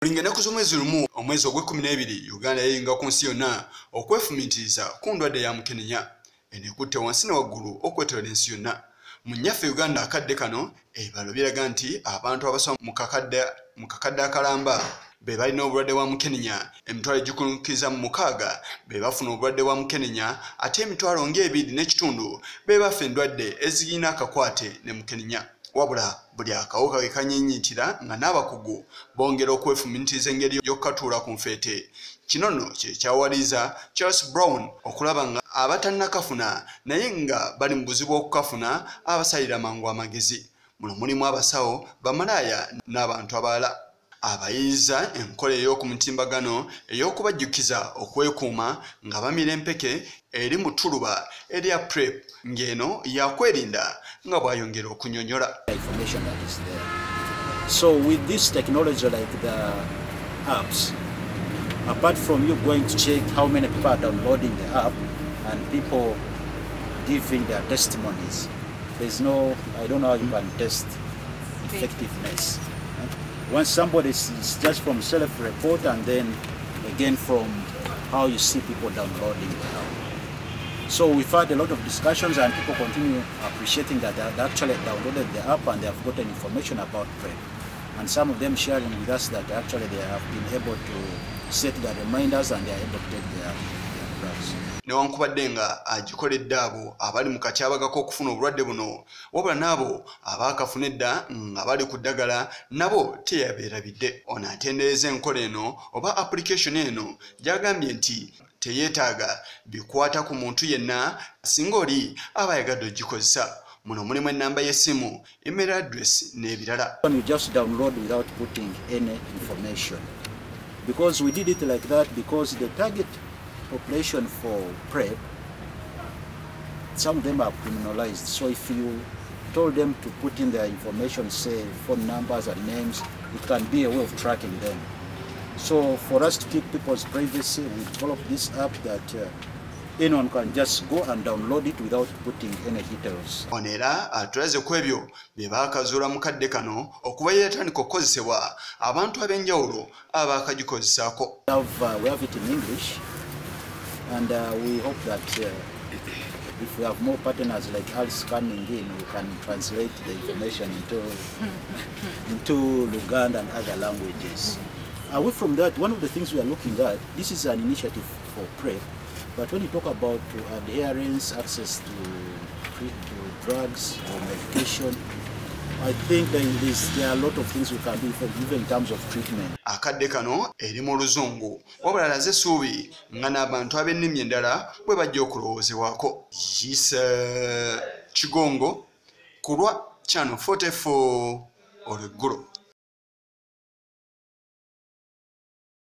Bulingana kuzomwezi lumu omwezi ogw'e12 Uganda yayinga ku nsi yonna okwefumintiriza ku ndwadde ya mukenenya enekutte wansi ne waggulu okwetolera ensi yonna. Mu nnyaffe Uganda akadde kano ebibalo biraga nti abantu abasoma mu kakadde akalamba be balina obulwadde bwa mukenenya emitwalo egikulukiza mu 6 be bafuna obulwadde bwa mukenenya ate emitwalo nga2.5 be bafa endwadde ezirina akakwate ne mukenenya. Wabula buli akawuka ke kanyinyitira nga n'abakugu bongera okwefumintiriza engeri y'okukatuula ku nfeete. Kino nno kye kyawaliza Charles Brown okulaba nga abatannakafuna naye nga bali mu buzibu okukafuna abasalira mangu amagezi. Muno mulimu abasawo, bamalaaya n'abantu abalala. Abayiza enkola ey'okumutimbagano ey'okubajjukiza okwekuuma nga bamira empeke eri mu ttuluba erya PrEP ng'eno yakwerinda nga bwayongera okunyonyola. So with this technology like the apps, apart from you going to check how many people are downloading the app and people giving their testimonies, there's no, I don't know how you can test effectiveness. Once somebody is just from self-report and then again from how you see people downloading the app. So we've had a lot of discussions and people continue appreciating that they actually downloaded the app and they have gotten information about PrEP. And some of them sharing with us that actually they have been able to set the reminders and they are able to take their drugs. Newankubadde nga agikoledde abo abali mu kakyabagako okufuna obulwadde buno, wabula n'abo abaakafuna edda nga bali ku ddagala nabo teyabeerabidde. Ono atendereza enkola eno oba application eno gy'agambye nti teyeetaaga bikwata ku muntu yenna singa oli aba ayagadde ogikozesa. Muno mulimu ennamba y'essimu, email address n'ebirala. You just download without putting any information. Because we did it like that because the target population for PrEP, some of them are criminalized. So if you told them to put in their information, say phone numbers and names, it can be a way of tracking them. So for us to keep people's privacy, we developed this app that anyone can just go and download it without putting any details. Onera atulaze ku ebyo bye baakazuula mu kadde kano okuba yeetandika okukozesebwa abantu ab'enjawulo abaakagikozesaako. We have it in English. And we hope that if we have more partners like us coming in, we can translate the information into Luganda and other languages. Away from that, one of the things we are looking at, this is an initiative for PrEP, but when you talk about adherence, access to drugs or medication, I think there are a lot of things we can do even in terms of treatment. Akadde kano eri mu luzungu wabula laze essuubi nga n'abantu ab'ennimi endala bwe bajja okulowoozebwako. Kigongo ku lwa Channel 44 olweggulo.